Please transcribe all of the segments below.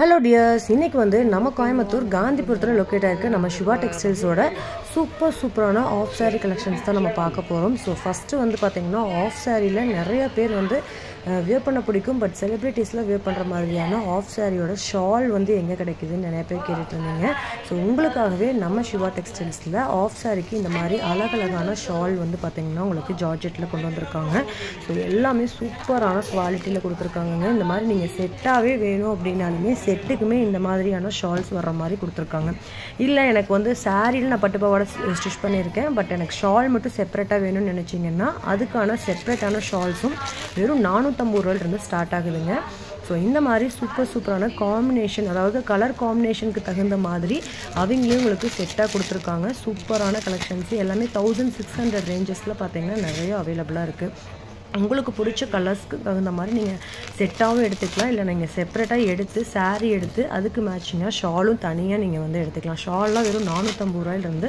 Hello dears, இன்னைக்கு வந்து நம்ம கோயம்புத்தூர் காந்திபுரத்துல லொகேட் ஆயிருக்கு நம்ம சிவா டெக்ஸ்டைல்ஸோட சூப்பரான ஆஃப் saree கலெக்ஷன்ஸ் தான் நம்ம பார்க்க போறோம். ஸோ ஃபர்ஸ்ட் வந்து பாத்தீங்கன்னா ஆஃப் சாரியில நிறைய பேர் வந்து வியர் பண்ண பிடிக்கும், பட் செலிபிரிட்டிஸ்ல வியர் பண்ற மாதிரியான ஆஃப் சாரியோட ஷால் வந்து எங்க கிடைக்குதுன்னு நிறைய பேர் கேட்டுட்டு இருந்தீங்க. ஸோ உங்களுக்காகவே நம்ம சிவா டெக்ஸ்டைல்ஸ்ல ஆஃப் சாரிக்கு இந்த மாதிரி அழகழகான ஷால் வந்து பாத்தீங்கன்னா உங்களுக்கு ஜார்ஜெட்ல கொண்டு வந்திருக்காங்க. ஸோ எல்லாமே சூப்பரான குவாலிட்டியில கொடுத்துருக்காங்க. இந்த மாதிரி நீங்க செட்டாவே வேணும் அப்படின்னாலுமே செட்டுக்குமே இந்த மாதிரியான ஷால்ஸ் வர்ற மாதிரி கொடுத்துருக்காங்க. இல்லை எனக்கு வந்து சாரியில் நான் பட்டு பாவாடை ஸ்டிச் பண்ணியிருக்கேன், பட் எனக்கு ஷால் மட்டும் செப்பரேட்டாக வேணும்னு நினச்சிங்கன்னா அதுக்கான செப்பரேட்டான ஷால்ஸும் வெறும் 450 ரூபாயிலிருந்து ஸ்டார்ட் ஆகுதுங்க. ஸோ இந்த மாதிரி சூப்பரான காம்பினேஷன், அதாவது கலர் காம்பினேஷனுக்கு தகுந்த மாதிரி அவங்களே உங்களுக்கு செட்டாக கொடுத்துருக்காங்க. சூப்பரான கலெக்ஷன்ஸ் எல்லாமே 1600 ரேஞ்சஸில் பார்த்தீங்கன்னா நிறைய அவைலபிளாக இருக்குது. உங்களுக்கு பிடிச்ச கலர்ஸ்க்கு தகுந்த மாதிரி நீங்கள் செட்டாகவும் எடுத்துக்கலாம், இல்லை நீங்கள் செப்பரேட்டாக எடுத்து சாரீ எடுத்து அதுக்கு மேட்சிங்காக ஷாலும் தனியாக நீங்கள் வந்து எடுத்துக்கலாம். ஷால்லாம் வெறும் 450 ரூபாயிலிருந்து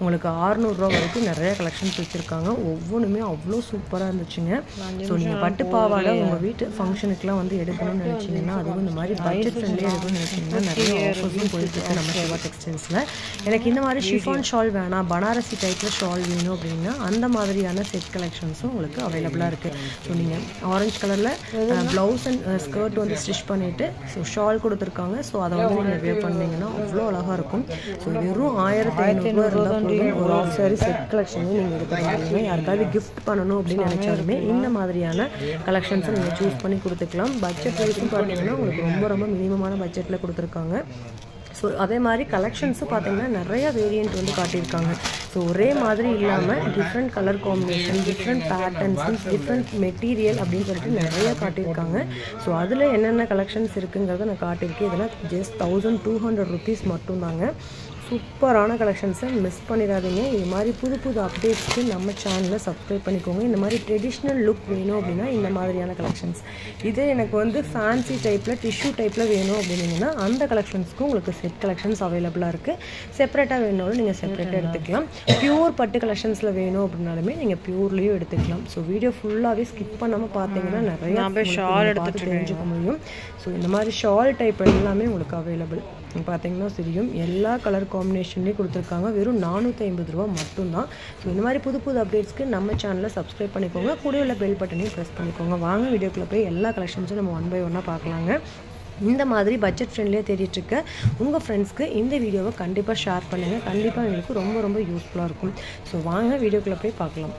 உங்களுக்கு 600 ரூபா வரைக்கும் நிறைய கலெக்ஷன்ஸ் வச்சுருக்காங்க. ஒவ்வொன்றுமே அவ்வளோ சூப்பராக இருந்துச்சுங்க. ஸோ நீங்கள் பட்டு பாவாடை உங்கள் வீட்டு ஃபங்க்ஷனுக்குலாம் வந்து எடுக்கணும்னு நினச்சிங்கன்னா, அதுவும் இந்த மாதிரி பட்ஜெட் ஃப்ரெண்ட்லியாக எடுக்கணும்னு நினச்சிங்கன்னா நிறைய ஆஃபர்ஸும் போயிட்டுருக்கு நம்ம சிவா டெக்ஸ்டைல்ஸில். எனக்கு இந்த மாதிரி ஷிஃபான் ஷால் வேணாம், பனாரசி டைப்பில் ஷால் வேணும் அப்படின்னா அந்த மாதிரியான செட் கலெக்ஷன்ஸும் உங்களுக்கு அவைலபிளாக இருக்குது. ஸோ நீங்கள் ஆரஞ்சு கலரில் ப்ளவுஸ் அண்ட் ஸ்கர்ட் வந்து ஸ்டிச் பண்ணிவிட்டு ஸோ ஷால் கொடுத்துருக்காங்க. ஸோ அதை வந்து நீங்கள் வேர் பண்ணிங்கன்னா அவ்வளோ அழகாக இருக்கும். ஸோ வெறும் 1500 ரூபா இருந்தால் போதும் ஒரு ஆஃப் சாரி செட் கலெக்ஷனே நீங்கள் எடுத்துக்க முடியுங்க. யாருக்காவது கிஃப்ட் பண்ணணும் அப்படின்னு நினச்சாலுமே இந்த மாதிரியான கலெக்ஷன்ஸை நீங்கள் சூஸ் பண்ணி கொடுத்துக்கலாம். பட்ஜெட் வைஸும் பார்த்தீங்கன்னா உங்களுக்கு ரொம்ப மினிமமான பட்ஜெட்டில் கொடுத்துருக்காங்க. ஸோ அதே மாதிரி கலெக்ஷன்ஸும் பார்த்தீங்கன்னா நிறைய வேரியண்ட் வந்து காட்டியிருக்காங்க. ஸோ ஒரே மாதிரி இல்லாமல் different colour combination, different patterns, different material அப்படின்னு சொல்லிட்டு நிறைய காட்டியிருக்காங்க. ஸோ அதில் என்னென்ன கலெக்ஷன்ஸ் இருக்குங்கிறத நான் காட்டியிருக்கேன். இதெல்லாம் ஜஸ்ட் 1200 ருபீஸ் மட்டும்தாங்க. சூப்பரான கலெக்ஷன்ஸை மிஸ் பண்ணிடாதீங்க. இது மாதிரி புது அப்டேட்ஸ்க்கு நம்ம சேனலை சப்ஸ்கிரைப் பண்ணிக்கோங்க. இந்த மாதிரி ட்ரெடிஷ்னல் லுக் வேணும் அப்படின்னா இந்த மாதிரியான கலெக்ஷன்ஸ், இதே எனக்கு வந்து ஃபேன்சி டைப்பில் டிஷ்யூ டைப்பில் வேணும் அப்படின்னீங்கன்னா அந்த கலெக்ஷன்ஸ்க்கும் உங்களுக்கு செட் கலெக்ஷன்ஸ் அவைலபிளாக இருக்குது. செப்பரேட்டாக வேணும்னாலும் நீங்கள் செப்பரேட்டாக எடுத்துக்கலாம். பியூர் பட்டு கலெக்ஷன்ஸில் வேணும் அப்படின்னாலுமே நீங்கள் பியூர்லேயும் எடுத்துக்கலாம். ஸோ வீடியோ ஃபுல்லாகவே ஸ்கிப் பண்ணாமல் பார்த்தீங்கன்னா நிறைய ஷால் எடுத்து தெரிஞ்சுக்க முடியும். ஸோ இந்த மாதிரி ஷால் டைப் எல்லாமே உங்களுக்கு அவைலபிள் பார்த்தீங்கன்னா தெரியும். எல்லா கலர் காம்பினேஷன்லேயும் கொடுத்துருக்காங்க. வெறும் 450 ரூபா மட்டும்தான். ஸோ இந்த மாதிரி புது அப்டேட்ஸ்க்கு நம்ம சேனலை சப்ஸ்கிரைப் பண்ணிக்கோங்க. கூட உள்ள பெல் பட்டனையும் ப்ரெஸ் பண்ணிக்கோங்க. வாங்க வீடியோக்குள்ளே போய் எல்லா கலெக்ஷன்ஸும் நம்ம 1 by 1 பார்க்கலாங்க. இந்த மாதிரி பட்ஜெட் ஃப்ரெண்ட்லியாக தேடிட்டுருக்க உங்கள் ஃப்ரெண்ட்ஸ்க்கு இந்த வீடியோவை கண்டிப்பாக ஷேர் பண்ணுங்கள். கண்டிப்பாக எங்களுக்கு ரொம்ப யூஸ்ஃபுல்லாக இருக்கும். ஸோ வாங்க வீடியோக்குள்ளே போய் பார்க்கலாம்.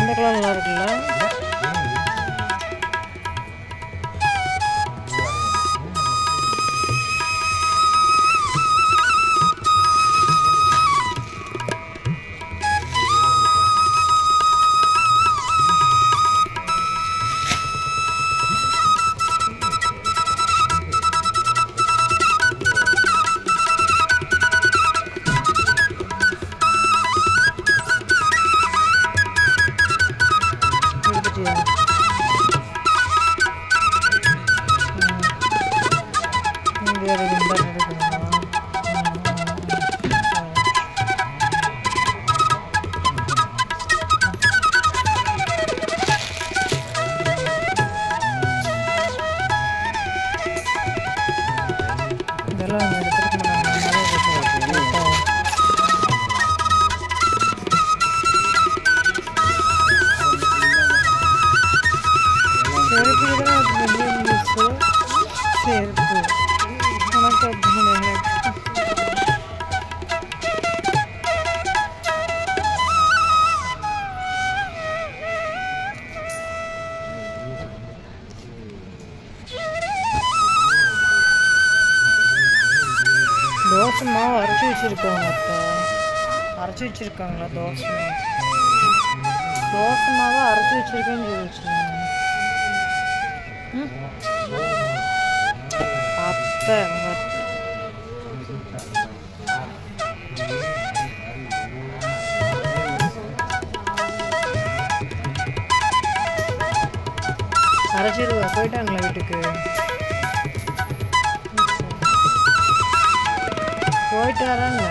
இந்த கலர் நல்லா இருக்குல்ல? வச்சுருக்காங்க அத்தை? அரைச்சி வச்சுருக்காங்களா தோசை? தோசை மாவை அரைச்சி வச்சுருக்கேன்னு சொல்லி வச்சுருக்காங்க. அத்தை அரைச்சிருவா போயிட்டாங்களா வீட்டுக்கு? போயிட்டு வராங்க.